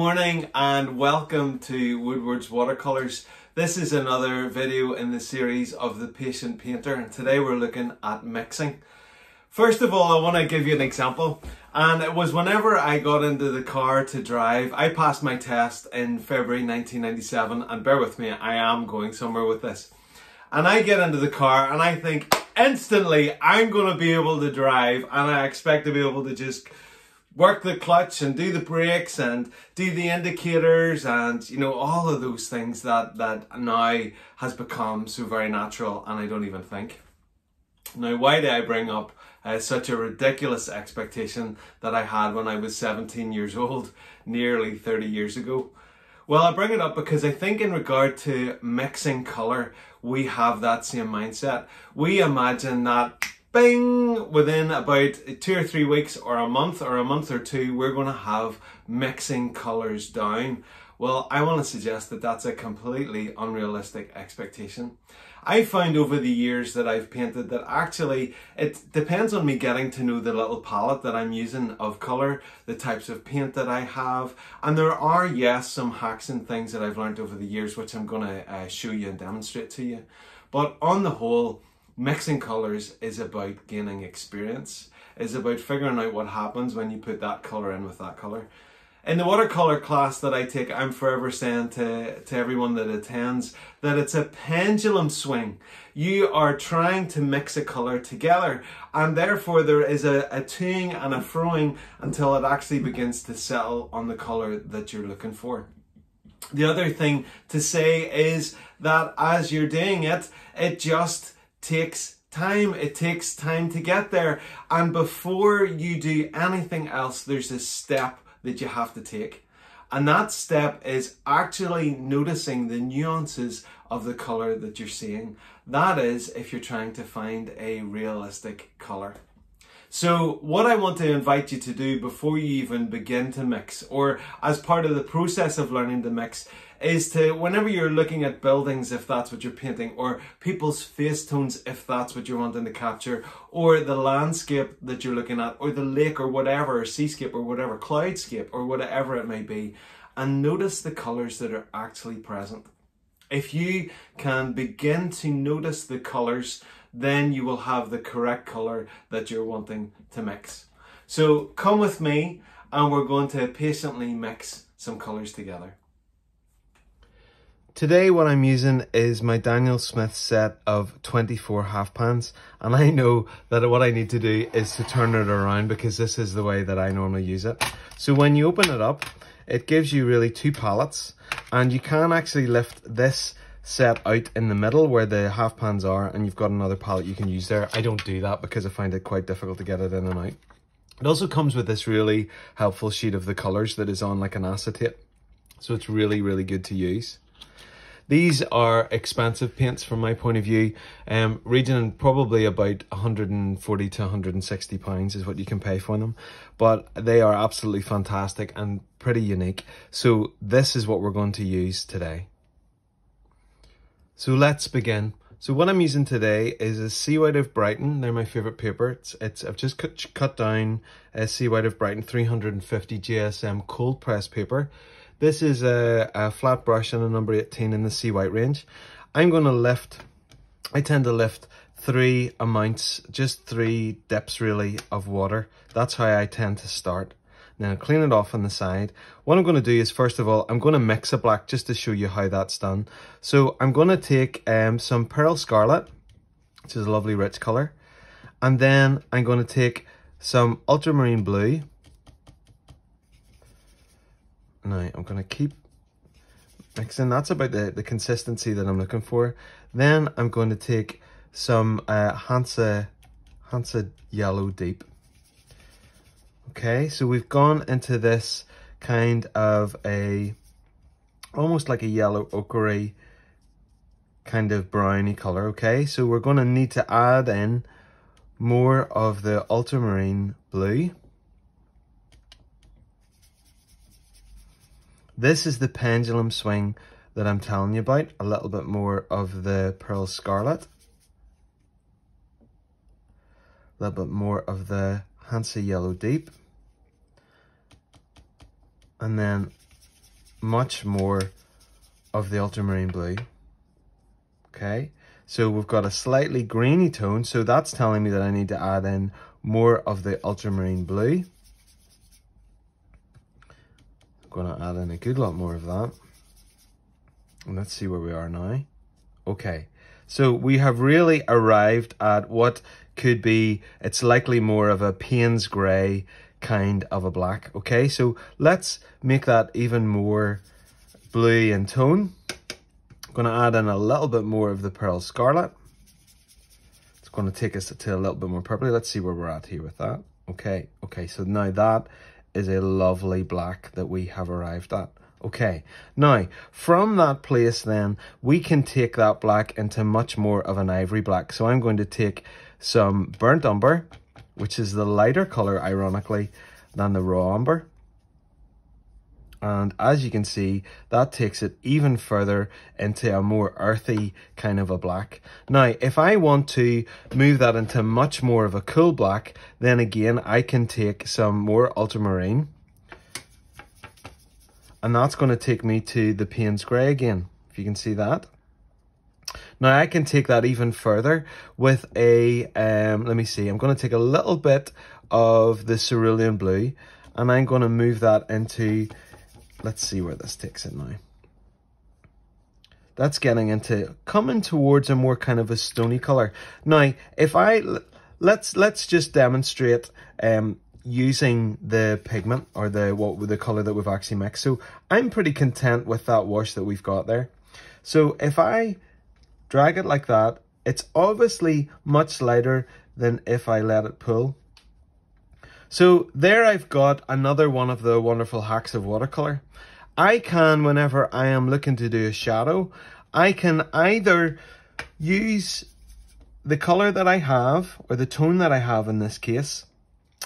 morning and welcome to Woodward's Watercolours. This is another video in the series of The Patient Painter, and today we're looking at mixing. First of all, I want to give you an example, and it was whenever I got into the car to drive. I passed my test in February 1997, and bear with me, I am going somewhere with this. And I get into the car and I think instantly I'm going to be able to drive, and I expect to be able to just work the clutch and do the brakes and do the indicators and, you know, all of those things that now has become so very natural and I don't even think. Now, why do I bring up such a ridiculous expectation that I had when I was 17 years old, nearly 30 years ago? Well, I bring it up because I think in regard to mixing colour, we have that same mindset. We imagine that bing, within about 2 or 3 weeks or a month or two, we're going to have mixing colours down. Well, I want to suggest that that's a completely unrealistic expectation. I found over the years that I've painted that actually it depends on me getting to know the little palette that I'm using of colour, the types of paint that I have, and there are, yes, some hacks and things that I've learned over the years which I'm going to show you and demonstrate to you. But on the whole, mixing colours is about gaining experience, is about figuring out what happens when you put that colour in with that colour. In the watercolour class that I take, I'm forever saying to everyone that attends that it's a pendulum swing. You are trying to mix a colour together, and therefore there is a toing and a froing until it actually begins to settle on the colour that you're looking for. The other thing to say is that as you're doing it, it just takes time. It takes time to get there, and before you do anything else, there's a step that you have to take, and that step is actually noticing the nuances of the colour that you're seeing. That is, if you're trying to find a realistic colour. So what I want to invite you to do before you even begin to mix, or as part of the process of learning to mix, is to, whenever you're looking at buildings, if that's what you're painting, or people's face tones, if that's what you're wanting to capture, or the landscape that you're looking at, or the lake or whatever, or seascape or whatever, cloudscape or whatever it may be, and notice the colours that are actually present. If you can begin to notice the colours, then you will have the correct colour that you're wanting to mix. So come with me and we're going to patiently mix some colours together. Today what I'm using is my Daniel Smith set of 24 half pans, and I know that what I need to do is to turn it around because this is the way that I normally use it. So when you open it up, it gives you really two palettes, and you can actually lift this set out in the middle where the half pans are, and you've got another palette you can use there. I don't do that because I find it quite difficult to get it in and out. It also comes with this really helpful sheet of the colours that is on like an acetate, so it's really, really good to use. These are expensive paints from my point of view, ranging probably about 140 to 160 pounds is what you can pay for them, but they are absolutely fantastic and pretty unique. So this is what we're going to use today. So let's begin. So what I'm using today is a Seawhite of Brighton. They're my favourite paper. I've just cut down a Seawhite of Brighton 350 GSM cold press paper. This is a flat brush and a number 18 in the Seawhite range. I'm going to lift, I tend to lift 3 amounts, just 3 dips really of water. That's how I tend to start. Now clean it off on the side. What I'm going to do is, first of all, I'm going to mix a black just to show you how that's done. So I'm going to take some Pearl Scarlet, which is a lovely rich colour. And then I'm going to take some ultramarine blue. Now I'm going to keep mixing. That's about the consistency that I'm looking for. Then I'm going to take some Hansa Yellow Deep. Okay, so we've gone into this kind of almost like a yellow ochre kind of browny colour. Okay, so we're going to need to add in more of the ultramarine blue. This is the pendulum swing that I'm telling you about. A little bit more of the Pearl Scarlet. A little bit more of the Hansa Yellow Deep. And then much more of the ultramarine blue. Okay, so we've got a slightly greeny tone, so that's telling me that I need to add in more of the ultramarine blue. I'm going to add in a good lot more of that. And let's see where we are now. Okay, so we have really arrived at what could be, it's likely more of a Payne's grey kind of a black. Okay, so let's make that even more blue in tone. I'm going to add in a little bit more of the pearl scarlet. It's going to take us to a little bit more purpley. Let's see where we're at here with that. Okay, so now that is a lovely black that we have arrived at. Okay, now from that place then, we can take that black into much more of an ivory black. So I'm going to take some burnt umber, which is the lighter color, ironically, than the raw umber. And as you can see, that takes it even further into a more earthy kind of a black. Now, if I want to move that into much more of a cool black, then again, I can take some more ultramarine. And that's going to take me to the Payne's grey again, if you can see that. Now, I can take that even further with a, let me see, I'm going to take a little bit of the cerulean blue, and I'm going to move that into, let's see where this takes it now. That's getting into, coming towards a more kind of a stony colour. Now, if I, let's just demonstrate using the pigment or the colour that we've actually mixed. So I'm pretty content with that wash that we've got there. So if I drag it like that, it's obviously much lighter than if I let it pull. So there I've got another one of the wonderful hacks of watercolour. I can, whenever I am looking to do a shadow, I can either use the colour that I have, or the tone that I have in this case,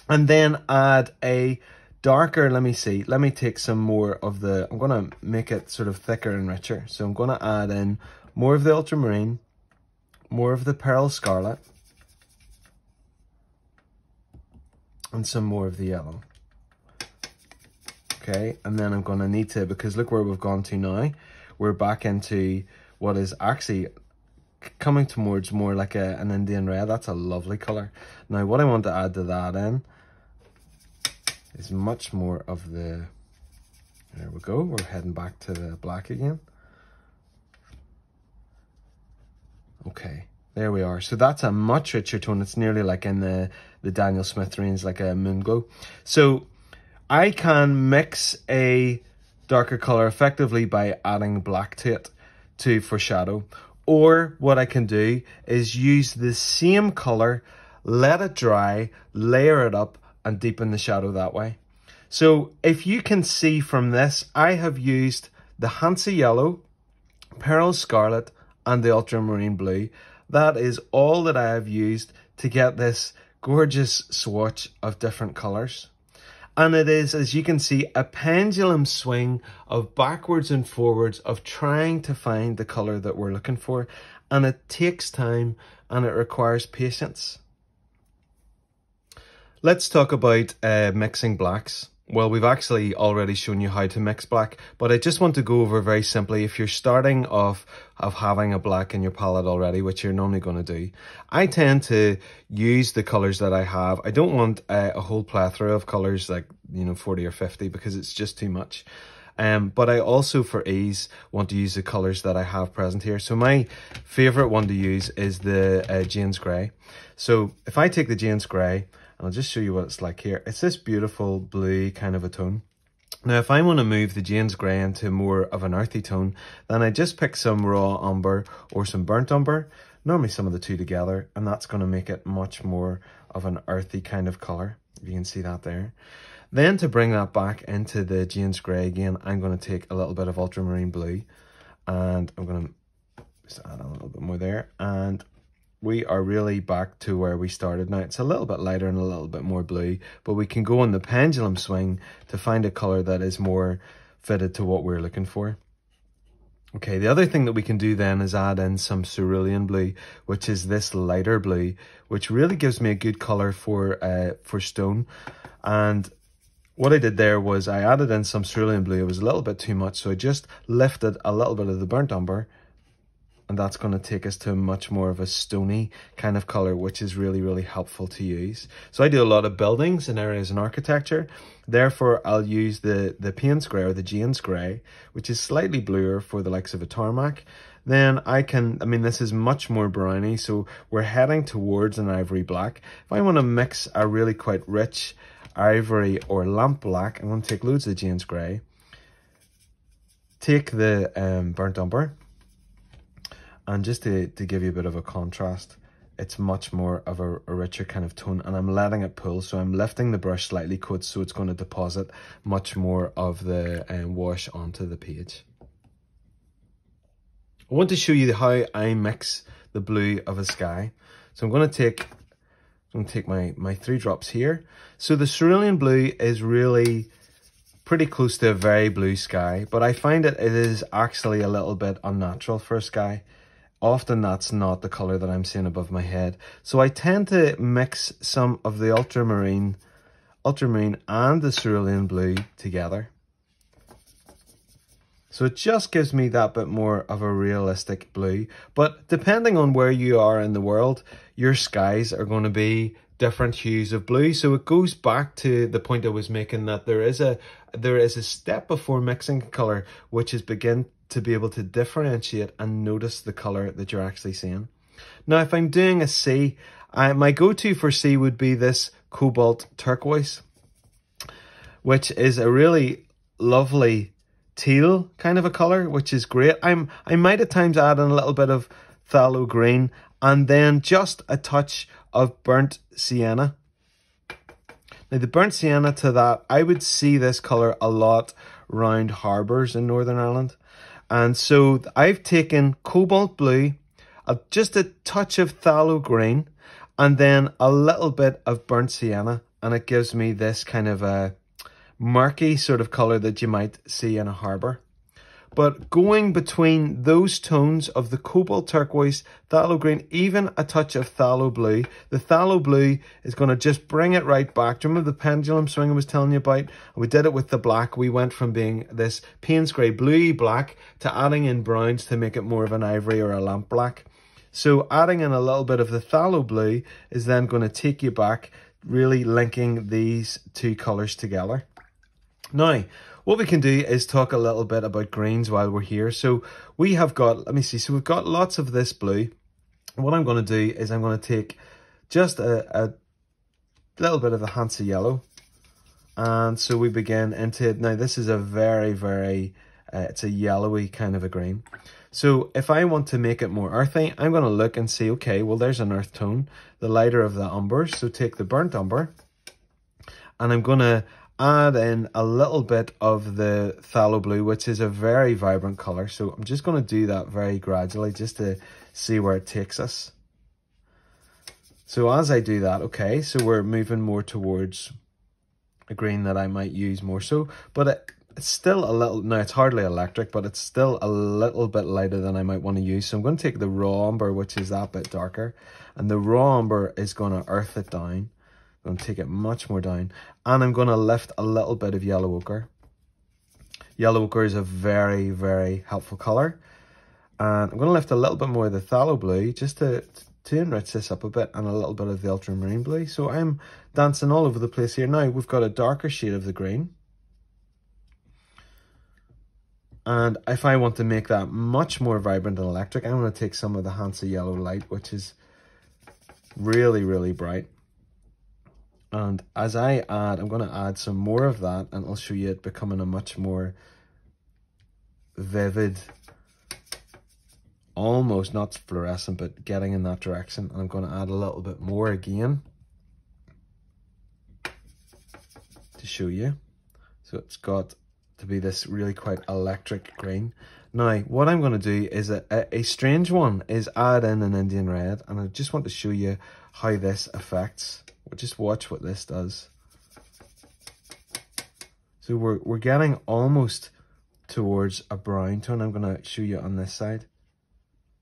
and then add a darker, let me see, let me take some more of the, I'm going to make it sort of thicker and richer. So I'm going to add in more of the ultramarine, more of the pearl scarlet, and some more of the yellow. Okay, and then I'm going to need to, because look where we've gone to now, we're back into what is actually coming towards more like an Indian red. That's a lovely colour. Now what I want to add to that in is much more of the, there we go, we're heading back to the black again. Okay, there we are. So that's a much richer tone. It's nearly like in the Daniel Smith range, like a moon glow. So I can mix a darker colour effectively by adding black to it for shadow. Or what I can do is use the same colour, let it dry, layer it up, and deepen the shadow that way. So if you can see from this, I have used the Hansa Yellow, Pearl Scarlet, and the Ultramarine Blue. That is all that I have used to get this gorgeous swatch of different colours. And it is, as you can see, a pendulum swing of backwards and forwards of trying to find the colour that we're looking for. And it takes time and it requires patience. Let's talk about mixing blacks. Well, we've actually already shown you how to mix black, but I just want to go over very simply, if you're starting off of having a black in your palette already, which you're normally going to do, I tend to use the colours that I have. I don't want a whole plethora of colours, like, 40 or 50, because it's just too much. But I also, for ease, want to use the colours that I have present here. So my favourite one to use is the Jane's Grey. So if I take the Jane's Grey, I'll just show you what it's like here. It's this beautiful blue kind of a tone. Now, if I want to move the Jane's Grey into more of an earthy tone, then I just pick some raw umber or some burnt umber, normally some of the two together, and that's going to make it much more of an earthy kind of colour. You can see that there. Then to bring that back into the Jane's Grey again, I'm going to take a little bit of ultramarine blue, and I'm going to just add a little bit more there, and we are really back to where we started. Now, it's a little bit lighter and a little bit more blue, but we can go on the pendulum swing to find a colour that is more fitted to what we're looking for. Okay, the other thing that we can do then is add in some cerulean blue, which is this lighter blue, which really gives me a good colour for stone. And what I did there was I added in some cerulean blue. It was a little bit too much, so I just lifted a little bit of the burnt umber, and that's going to take us to much more of a stony kind of colour, which is really, really helpful to use. So I do a lot of buildings and areas in architecture. Therefore, I'll use the Payne's Grey or the Jane's Grey, which is slightly bluer for the likes of a tarmac. Then this is much more browny, so we're heading towards an ivory black. If I want to mix a really quite rich ivory or lamp black, I'm going to take loads of the Jane's Grey, take the burnt umber, and just to give you a bit of a contrast, it's much more of a richer kind of tone, and I'm letting it pull, so I'm lifting the brush slightly so it's going to deposit much more of the wash onto the page. I want to show you how I mix the blue of a sky. So I'm going to take my 3 drops here. So the cerulean blue is really pretty close to a very blue sky, but I find it is actually a little bit unnatural for a sky. Often that's not the colour that I'm seeing above my head. So I tend to mix some of the ultramarine and the cerulean blue together. So it just gives me that bit more of a realistic blue. But depending on where you are in the world, your skies are going to be different hues of blue. So it goes back to the point I was making, that there is a step before mixing colour, which is begin to be able to differentiate and notice the colour that you're actually seeing. Now, if I'm doing a sea, my go-to for sea would be this cobalt turquoise, which is a really lovely teal kind of a colour, which is great. I might at times add in a little bit of phthalo green and then just a touch of burnt sienna. Now the burnt sienna to that, I would see this colour a lot round harbours in Northern Ireland. And so I've taken cobalt blue, just a touch of phthalo green, and then a little bit of burnt sienna, and it gives me this kind of a murky sort of colour that you might see in a harbour. But going between those tones of the cobalt turquoise, phthalo green, even a touch of phthalo blue, the phthalo blue is going to just bring it right back. Do you remember the pendulum swing I was telling you about? We did it with the black. We went from being this Payne's Grey bluey black to adding in browns to make it more of an ivory or a lamp black. So adding in a little bit of the phthalo blue is then going to take you back, really linking these two colours together. Now, what we can do is talk a little bit about greens while we're here. So we have got, let me see, so we've got lots of this blue. What I'm going to do is I'm going to take just a little bit of the Hansa yellow. And so we begin into it. Now this is a very, very, it's a yellowy kind of a green. So if I want to make it more earthy, I'm going to look and see, okay, well there's an earth tone, the lighter of the umbers. So take the burnt umber and I'm going to add in a little bit of the phthalo blue, which is a very vibrant colour. So I'm just going to do that very gradually just to see where it takes us. So as I do that, okay, so we're moving more towards a green that I might use more so, but it's still a little, now it's hardly electric, but it's still a little bit lighter than I might want to use. So I'm going to take the raw umber, which is that bit darker, and the raw umber is going to earth it down. I'm going to take it much more down, and I'm going to lift a little bit of yellow ochre. Yellow ochre is a very, very helpful colour, and I'm going to lift a little bit more of the phthalo blue just to enrich this up a bit, and a little bit of the ultramarine blue. So I'm dancing all over the place here. Now we've got a darker shade of the green, and if I want to make that much more vibrant and electric, I'm going to take some of the Hansa yellow light, which is really, really bright. And as I add, I'm going to add some more of that, and I'll show you it becoming a much more vivid, almost not fluorescent, but getting in that direction. And I'm going to add a little bit more again to show you. So it's got to be this really quite electric green. Now, what I'm going to do is a strange one is add in an Indian red, and I just want to show you how this affects. Just watch what this does. So we're getting almost towards a brown tone. I'm going to show you on this side.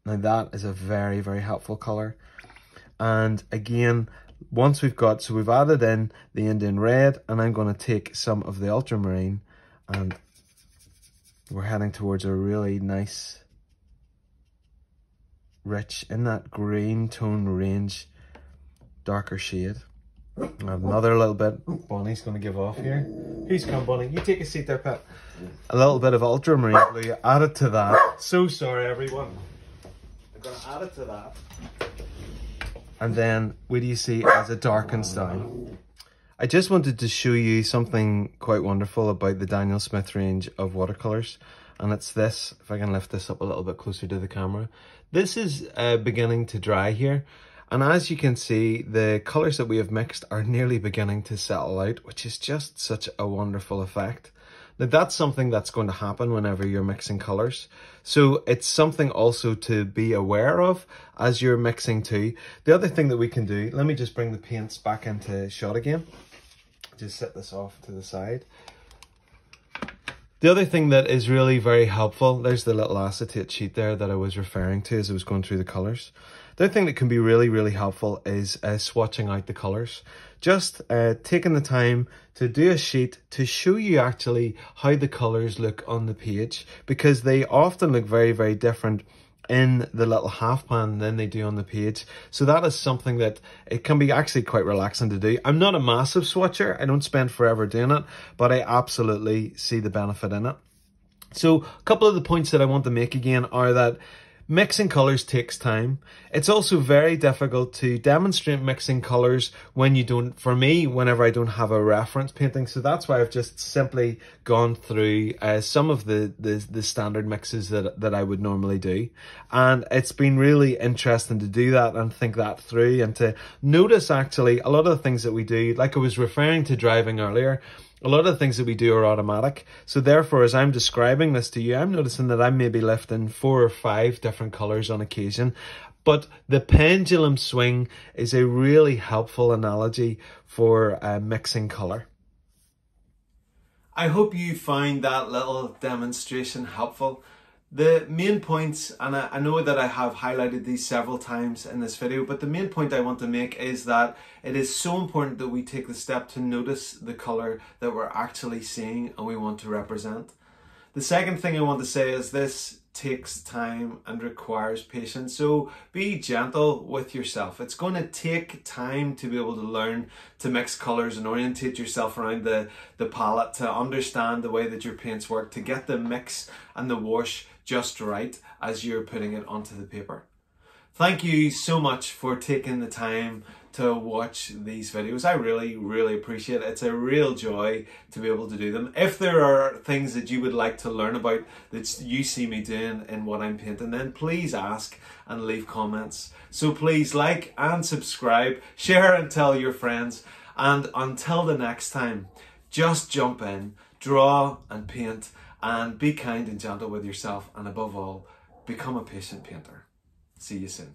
Now that is a very, very helpful colour. And again, once we've added in the Indian red, and I'm going to take some of the ultramarine, and we're heading towards a really nice, rich, in that green tone range, darker shade. Another little bit. Bonnie's going to give off here. Who's come, Bonnie? You take a seat there, Pet. A little bit of ultramarine blue added to that. So sorry, everyone. I'm going to add it to that. And then, what do you see as it darkens down? I just wanted to show you something quite wonderful about the Daniel Smith range of watercolours. And it's this, if I can lift this up a little bit closer to the camera. This is beginning to dry here. And as you can see, the colours that we have mixed are nearly beginning to settle out, which is just such a wonderful effect. Now that's something that's going to happen whenever you're mixing colours. So it's something also to be aware of as you're mixing too. The other thing that we can do, let me just bring the paints back into shot again. Just set this off to the side. The other thing that is really very helpful, there's the little acetate sheet there that I was referring to as I was going through the colours. The other thing that can be really, really helpful is swatching out the colours. Just taking the time to do a sheet to show you actually how the colours look on the page, because they often look very, very different in the little half pan than they do on the page. So that is something that it can be actually quite relaxing to do. I'm not a massive swatcher. I don't spend forever doing it, but I absolutely see the benefit in it. So a couple of the points that I want to make again are that mixing colours takes time. It's also very difficult to demonstrate mixing colours when you don't, for me, whenever I don't have a reference painting. So that's why I've just simply gone through some of the standard mixes that I would normally do. And it's been really interesting to do that and think that through and to notice actually a lot of the things that we do, like I was referring to driving earlier, a lot of the things that we do are automatic. So therefore, as I'm describing this to you, I'm noticing that I'm maybe lifting 4 or 5 different colours on occasion. But the pendulum swing is a really helpful analogy for mixing colour. I hope you find that little demonstration helpful. The main points, and I know that I have highlighted these several times in this video, but the main point I want to make is that it is so important that we take the step to notice the colour that we're actually seeing and we want to represent. The second thing I want to say is this takes time and requires patience, so be gentle with yourself. It's going to take time to be able to learn to mix colours and orientate yourself around the palette, to understand the way that your paints work, to get the mix and the wash just right as you're putting it onto the paper. Thank you so much for taking the time to watch these videos. I really, really appreciate it. It's a real joy to be able to do them. If there are things that you would like to learn about that you see me doing in what I'm painting, then please ask and leave comments. So please like and subscribe, share and tell your friends. And until the next time, just jump in, draw and paint, and be kind and gentle with yourself, and above all, become a patient painter. See you soon.